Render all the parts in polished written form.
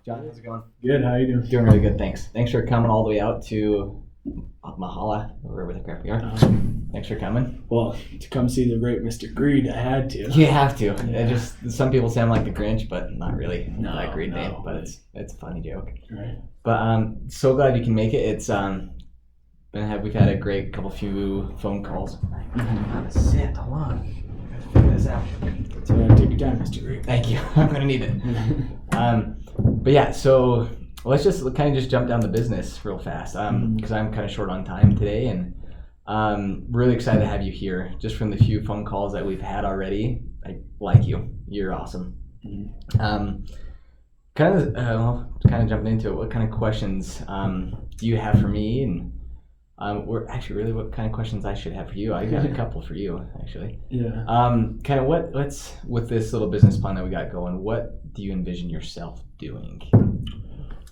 John, how's it going? Good. How you doing? Doing really good, thanks. Thanks for coming all the way out to Mahala, or wherever the crap we are. Thanks for coming. Well, to come see the great Mr. Greed, I had to. You have to. Yeah. It just some people say I'm like the Grinch, but not really. No, That great no. name, but it's a funny joke. Right. But so glad you can make it. It's we've had a great few phone calls. Sit, hold on. Gotta figure this out. So take your time, Mr. Greed. Thank you. I'm gonna need it. But yeah, so let's just kind of just jump down the business real fast because I'm kind of short on time today, and really excited to have you here. Just from the few phone calls that we've had already, I like you. You're awesome. Kind of jumping into it. What kind of questions do you have for me? And what kind of questions I should have for you? I got a couple for you actually. Yeah. Kind of what's with this little business plan that we got going? What do you envision yourself doing?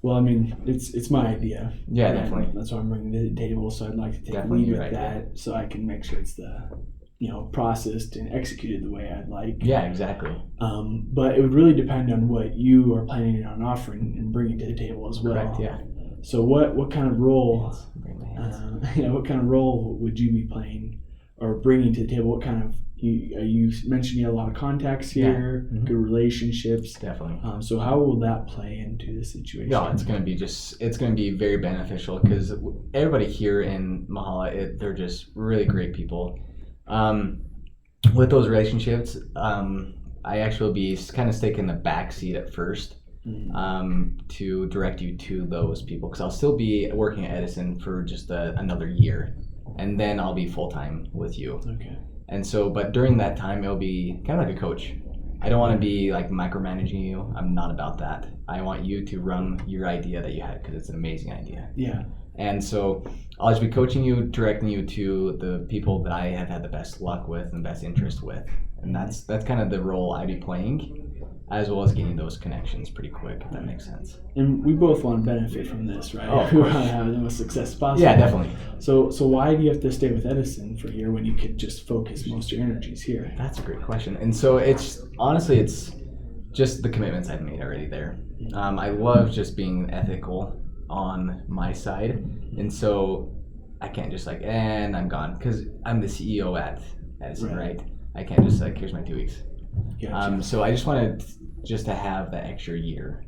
Well, I mean, it's my idea. Yeah, And definitely. That's why I'm bringing it to the table. So I'd like to take Definitely lead your with idea. that, so I can make sure it's processed and executed the way I'd like. Yeah, exactly. But it would really depend on what you are planning on offering and bringing to the table as well. Correct. Yeah. So what kind of role? Let's bring my hands. What kind of role would you be playing or bringing to the table? What kind of you mentioned you have a lot of contacts here, Yeah. Mhm. good relationships. Definitely. So how will that play into the situation? No, it's gonna be very beneficial because everybody here in Mahala, they're just really great people. With those relationships, I actually will be kind of taking the back seat at first. To direct you to those people, because I'll still be working at Edison for just another year, and then I'll be full-time with you. Okay. And so, but during that time, it'll be kind of like a coach. I don't want to be like micromanaging you. I'm not about that. I want you to run your idea that you had, because it's an amazing idea. Yeah. And so I'll just be coaching you, directing you to the people that I have had the best luck with and best interest with. And that's kind of the role I'd be playing, as well as getting those connections pretty quick, if that makes sense. And we both want to benefit from this, right? Oh, of We course. want to have the most success possible. Yeah, definitely. So why do you have to stay with Edison for a year when you could just focus most of your energies here? That's a great question. And so it's just the commitments I've made already there. I love just being ethical on my side. And so I can't just and I'm gone, because I'm the CEO at Edison, right? I can't just here's my 2 weeks. Gotcha. So I just wanted just to have that extra year.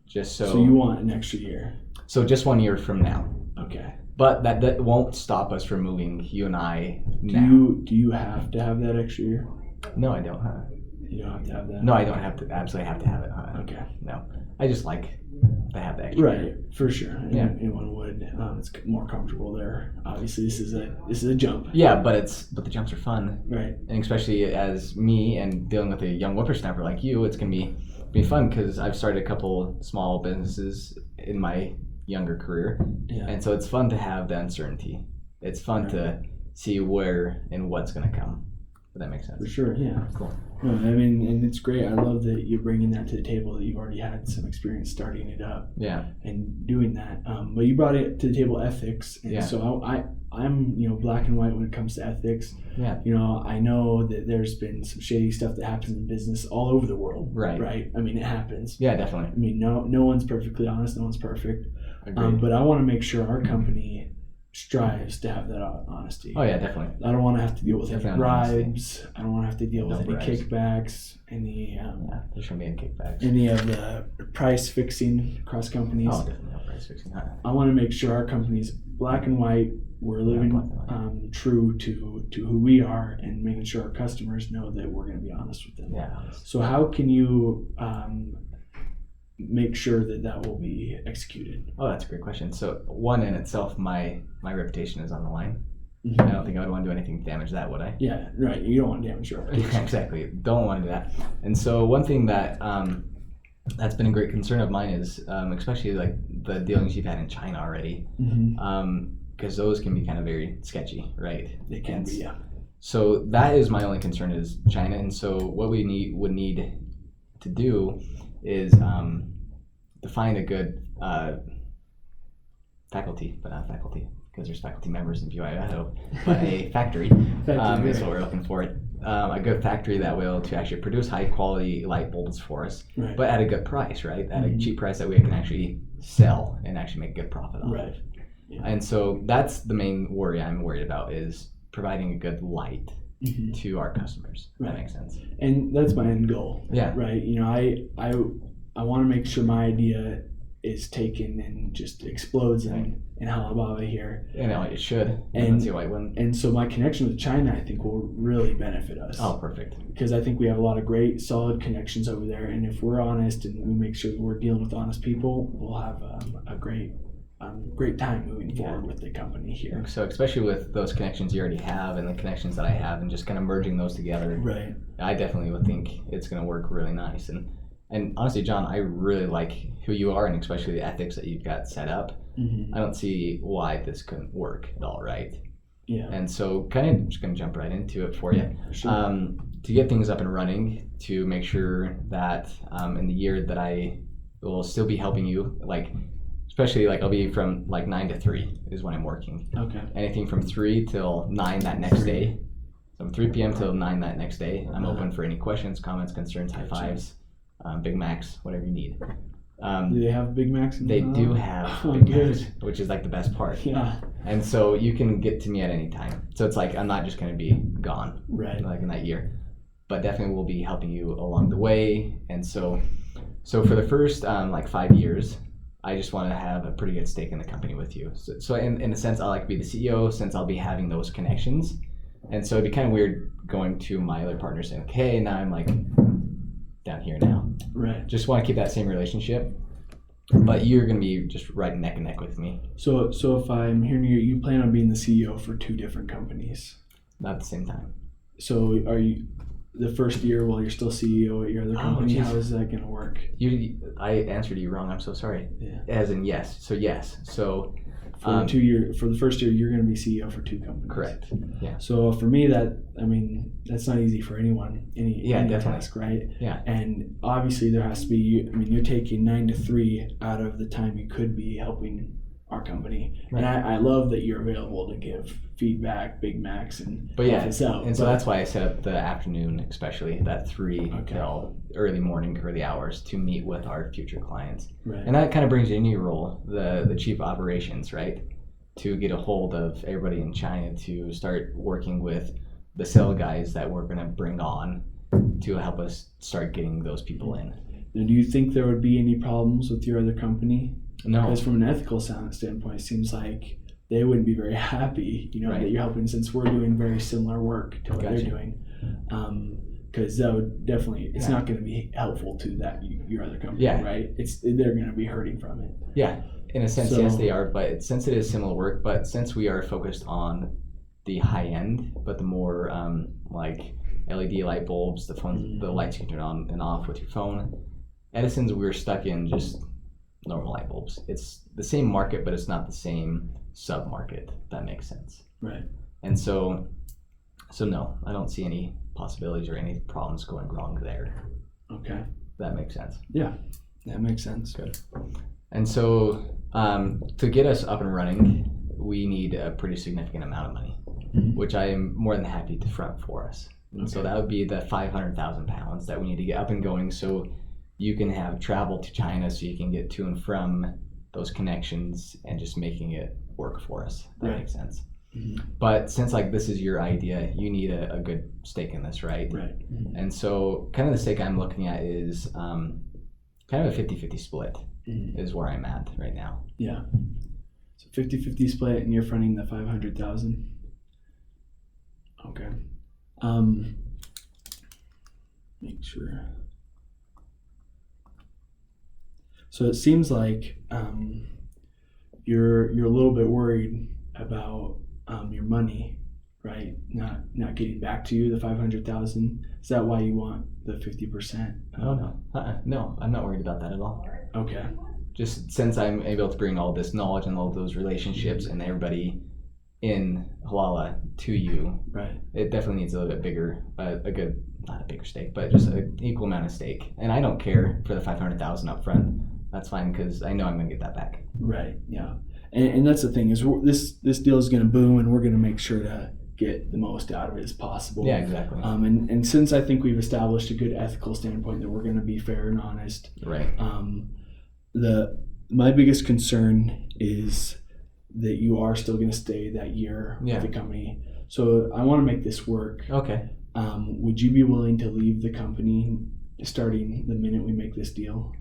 So you want an extra year? So just 1 year from now. Okay. But that won't stop us from moving, you and I, now. Do you have to have that extra year? No, I don't, huh? You don't have to have that? No, I don't absolutely have to have it, huh? Okay. No. I just like to have the extra year. Right, for sure. Yeah. Anyone would. It's more comfortable there. Obviously, this is a jump. Yeah, but the jumps are fun. Right. And especially as me and dealing with a young whippersnapper like you, it's going to be fun, because I've started a couple small businesses in my younger career. Yeah. And so it's fun to have the uncertainty. It's fun to see where and what's going to come. If that makes sense. For sure. Yeah. Cool. No, I mean, and it's great. I love that you're bringing that to the table. That you've already had some experience starting it up. Yeah. And doing that. But you brought it to the table, ethics. And so I'm black and white when it comes to ethics. Yeah. I know that there's been some shady stuff that happens in business all over the world. Right. Right. I mean, it happens. Yeah, definitely. I mean, no one's perfectly honest. No one's perfect. Agreed. But I want to make sure our company strives to have that honesty. Oh yeah, definitely. I don't want to have to deal with any Definitely honesty. bribes. I don't want to have to deal with any bribes. kickbacks, any Yeah, there shouldn't be any kickbacks. any of the price fixing across companies. Oh, definitely no price fixing. Huh? I want to make sure our company's black and white. We're living black and white. true to who we are, and making sure our customers know that we're going to be honest with them. Yeah. So how can you make sure that will be executed? Oh, that's a great question. So one in itself, my reputation is on the line. Mm-hmm. I don't think I would want to do anything to damage that, would I? Yeah, right. You don't want to damage your reputation. Exactly. Don't want to do that. And so one thing that that's been a great concern of mine is especially like the dealings you've had in China already, because those can be kind of very sketchy, right? They can be, yeah. So that is my only concern, is China. And so what we would need to do is to find a good faculty, but not faculty, because there's faculty members in BYU Idaho, but a factory is what we're looking for a good factory that will to actually produce high quality light bulbs for us, Right. but at a good price, right? At a Mhm. cheap price that we can actually sell and actually make good profit on. Right. Yeah. And so that's the main worry I'm worried about is providing a good light Mhm. to our customers. If Right. That makes sense. And that's my end goal. Yeah. Right. You know, I want to make sure my idea is taken and just explodes in Halababa here. You know, it should. I And- don't see why it wouldn't. And so my connection with China, I think, will really benefit us. Oh, perfect. Because I think we have a lot of great, solid connections over there. And if we're honest and we make sure that we're dealing with honest people, we'll have a great time moving forward with the company here. So especially with those connections you already have and the connections that I have and just kind of merging those together, Right. I definitely would think it's going to work really nice. And honestly, John, I really like who you are and especially the ethics that you've got set up. Mm-hmm. I don't see why this couldn't work at all, right? Yeah. And so kind of just going to jump right into it for you. Sure. To get things up and running, to make sure that in the year that I will still be helping you, like, especially like I'll be from like 9 to 3 is when I'm working. Okay. Anything from 3 till 9 that next day. So from 3 p.m. till 9 that next day, I'm open for any questions, comments, concerns, high fives, Big Macs, whatever you need. Do they have Big Macs? They do have Oh, Big good. Macs, which is like the best part. Yeah. And so you can get to me at any time. So it's like I'm not just going to be gone Right. like in that year, but definitely will be helping you along the way. And so for the first like 5 years, I just want to have a pretty good stake in the company with you. So in a sense, I like to be the CEO since I'll be having those connections. And so it'd be kind of weird going to my other partners saying, okay, now I'm like down here now. Right. Just want to keep that same relationship. But you're going to be just right neck and neck with me, So if I'm hearing you plan on being the CEO for 2 different companies. not at the same time. So are you the first year while you're still CEO at your other company? geez. How is that going to work? I answered you wrong. I'm so sorry. Yeah. As in yes. So yes. So For for the first year, you're going to be CEO for 2 companies. correct. Yeah. So for me, that's not easy for anyone. Any Definitely. task, right? Yeah. And obviously there has to be. You're taking 9 to 3 out of the time you could be helping our company. Right. And I love that you're available to give feedback, Big Macs, and But yeah, help us out. and so But- that's why I set up the afternoon, especially that 3 Okay. till early morning, early hours to meet with our future clients. right. And that kind of brings you into your role, the chief operations, right? To get a hold of everybody in China to start working with the sale guys that we're going to bring on to help us start getting those people in. Now, do you think there would be any problems with your other company? No, Because from an ethical standpoint, it seems like they wouldn't be very happy, Right. that you're helping since we're doing very similar work to what Gotcha. they're doing. Because that would definitely, it's Yeah. not going to be helpful to your other company, Yeah. right? They're going to be hurting from it. yeah, in a sense, So- yes, they are. But since it is similar work, but since we are focused on the high end, but the more like LED light bulbs, the phone, the lights you can turn on and off with your phone. Edison's, we're stuck in just normal light bulbs. It's the same market, but it's not the same sub market. If that makes sense. Right. And so no, I don't see any possibilities or any problems going wrong there. Okay. If that makes sense. Yeah, that makes sense. Good. And so to get us up and running, we need a pretty significant amount of money, Mhm. which I am more than happy to front for us. And so Okay. that would be the 500,000 pounds that we need to get up and going so you can have travel to China so you can get to and from those connections and just making it work for us. That Right. makes sense. Mhm. But since like this is your idea, you need a good stake in this, right? Right. Mhm. And so kind of the stake I'm looking at is kind of a 50-50 split Mhm. is where I'm at right now. Yeah. So 50-50 split, and you're fronting the 500,000. Okay. Make sure. So it seems like you're a little bit worried about your money, right? Not getting back to you the 500,000. Is that why you want the 50%? Oh no, no, I'm not worried about that at all. Okay. Just since I'm able to bring all this knowledge and all of those relationships and everybody in Halala to you, Right. it definitely needs a little bit bigger, a good, not a bigger stake, but just an equal amount of stake. And I don't care for the 500,000 up front. That's fine because I know I'm going to get that back. Right. Yeah. And that's the thing is this deal is going to boom, and we're going to make sure to get the most out of it as possible. Yeah, exactly. And since I think we've established a good ethical standpoint that we're going to be fair and honest, Right. My biggest concern is that you are still going to stay that year Yeah. with the company. So I want to make this work. Okay. Would you be willing to leave the company starting the minute we make this deal?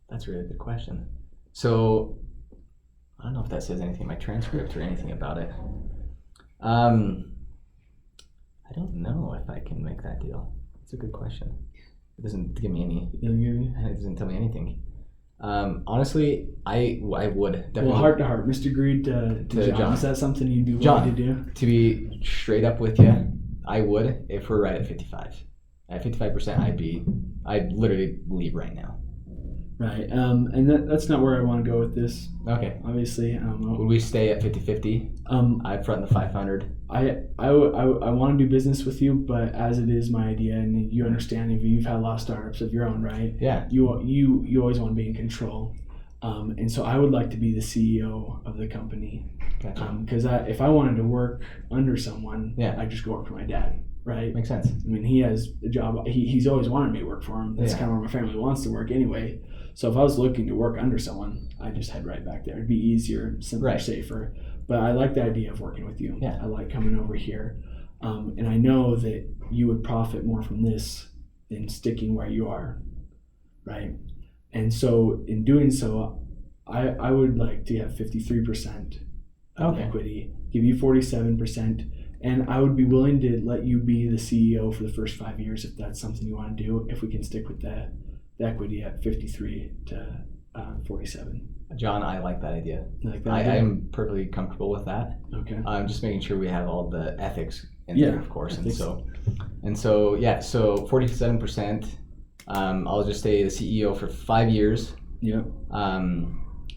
That's a really good question. So I don't know if that says anything in my transcript or anything about it. I don't know if I can make that deal. It's a good question. It doesn't give me any. It doesn't tell me anything. Honestly, I would definitely. Well, heart to heart, Mr. Greed to John. Is that something you'd be willing to do? To be straight up with you, I would if we're right at 55. At 55%, I'd literally leave right now. Right. And that's not where I want to go with this. Okay. Obviously. Would we stay at 50-50? I'd front the 500. I want to do business with you, but as it is my idea, and you understand, if you've had a lot of startups of your own, right? Yeah. You always want to be in control, and so I would like to be the CEO of the company. Gotcha. Because if I wanted to work under someone, Yeah. I'd just go work for my dad, right? Makes sense. I mean, he has a job. He's always wanted me to work for him. That's Yeah. kind of where my family wants to work anyway. So if I was looking to work under someone, I'd just head right back there. It'd be easier, simpler, Right. safer. But I like the idea of working with you. Yeah. I like coming over here. And I know that you would profit more from this than sticking where you are, right? And so in doing so, I would like to have 53% of Okay. equity, give you 47%, and I would be willing to let you be the CEO for the first 5 years if that's something you want to do, if we can stick with the equity at 53 to 47. John, I like that idea. You like that I idea? am perfectly comfortable with that. Okay. Just making sure we have all the ethics in Yeah, there, of course. ethics. And so yeah, so 47%. I'll just stay the CEO for 5 years, Yeah.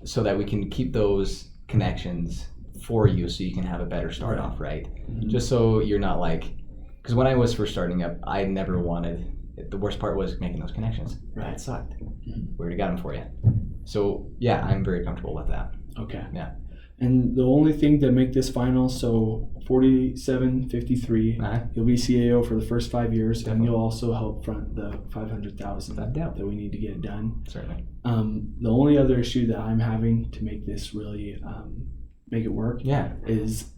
so that we can keep those connections for you, so you can have a better start Right. off, right? Mhm. Just so you're not like, because when I was first starting up, I never wanted. The worst part was making those connections. Right. That sucked. Mhm. We already got them for you. So yeah, I'm very comfortable with that. Okay. Yeah. And the only thing to make this final, so 47-53, Uh-huh. you'll be CAO for the first 5 years, and Definitely. you'll also help front the 500,000 Without doubt. that we need to get it done. Certainly. The only other issue that I'm having to make this really make it work Yeah. is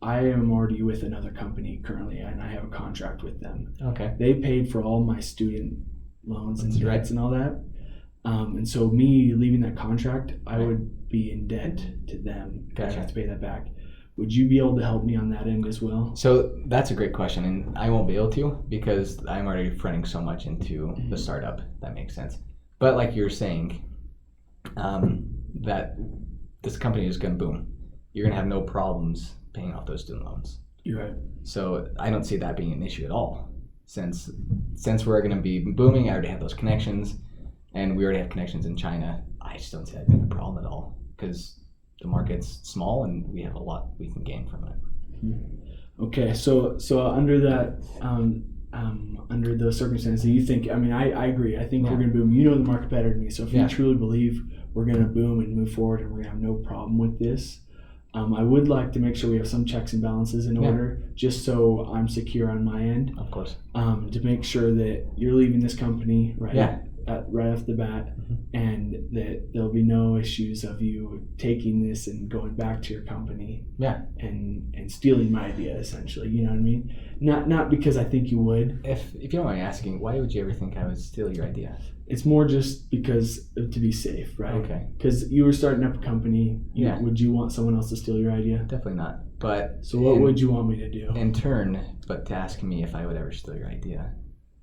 I am already with another company currently, and I have a contract with them. Okay. They paid for all my student loans and That's right. debts and all that. And so me leaving that contract, I Right. would be in debt to them. Gotcha. I have to pay that back. Would you be able to help me on that end as well? So that's a great question, and I won't be able to because I'm already fronting so much into Mhm. the startup. That makes sense. But like you're saying, that this company is going to boom. You're going to have no problems paying off those student loans. You're right. So I don't see that being an issue at all. Since we're going to be booming, I already have those connections, and we already have connections in China. I just don't see that being a problem at all because the market's small and we have a lot we can gain from it. Okay, so under that, under those circumstances, you think? I mean, I agree. I think Yeah. we're going to boom. You know the market better than me. So if Yeah. you truly believe we're going to boom and move forward, and we're going to have no problem with this, I would like to make sure we have some checks and balances in Yeah. order, just so I'm secure on my end, Of course. to make sure that you're leaving this company right Yeah. right off the bat, Mhm. and that there'll be no issues of you taking this and going back to your company Yeah. and stealing my idea, essentially. You know what I mean? Not because I think you would. If you don't mind me asking, why would you ever think I would steal your idea? It's more just because to be safe, right? Okay. Because you were starting up a company. Yeah. Would you want someone else to steal your idea? Definitely not. But So what would you want me to do? in turn, but to ask me if I would ever steal your idea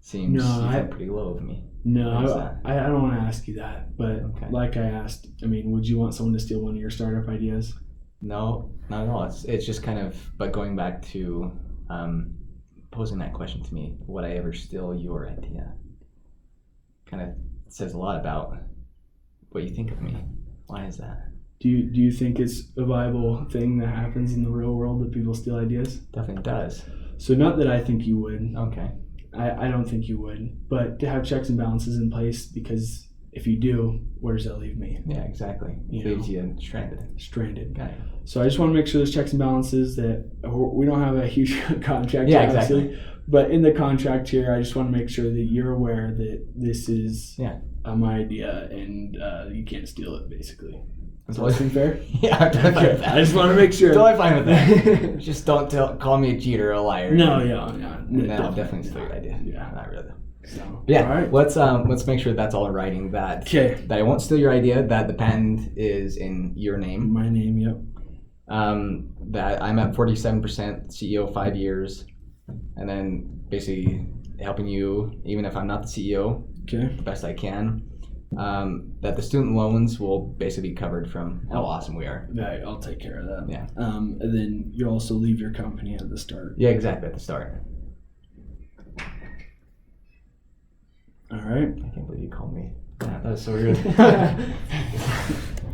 seems No, you I- think pretty low of me. No, What is I that? don't want to ask you that. But Okay. like I asked, I mean, would you want someone to steal one of your startup ideas? No, not at all. It's just kind of, but going back to posing that question to me, would I ever steal your idea? Kind of says a lot about what you think of me. Why is that? Do you think it's a viable thing that happens in the real world that people steal ideas? Definitely does. So not that I think you would. Okay. I don't think you would. But to have checks and balances in place, because if you do, where does that leave me? Yeah, exactly. You Leaves know. you stranded. Stranded. Got it. So I just want to make sure there's checks and balances, that we don't have a huge contract. Yeah, here, obviously, exactly. but in the contract here, I just want to make sure that you're aware that this is Yeah. my idea, and you can't steal it, basically. Does that Totally. seem fair? Yeah, I'm totally fine with that. I just want to make sure. Totally fine with that. Just don't call me a cheater or a liar. No, yeah. And then I'll definitely steal your idea. Yeah. Not really. So, Yeah. all right. Let's make sure that's all in writing. That Okay. I won't steal your idea. That the patent is in your name. My name, yep. That I'm at 47% CEO 5 years, and then basically helping you even if I'm not the CEO Okay. the best I can. That the student loans will basically be covered from how awesome we are. Right, I'll take care of that. Yeah. And then you also leave your company at the start. Yeah, exactly at the start. All right. I can't believe you called me. Yeah, that was so weird.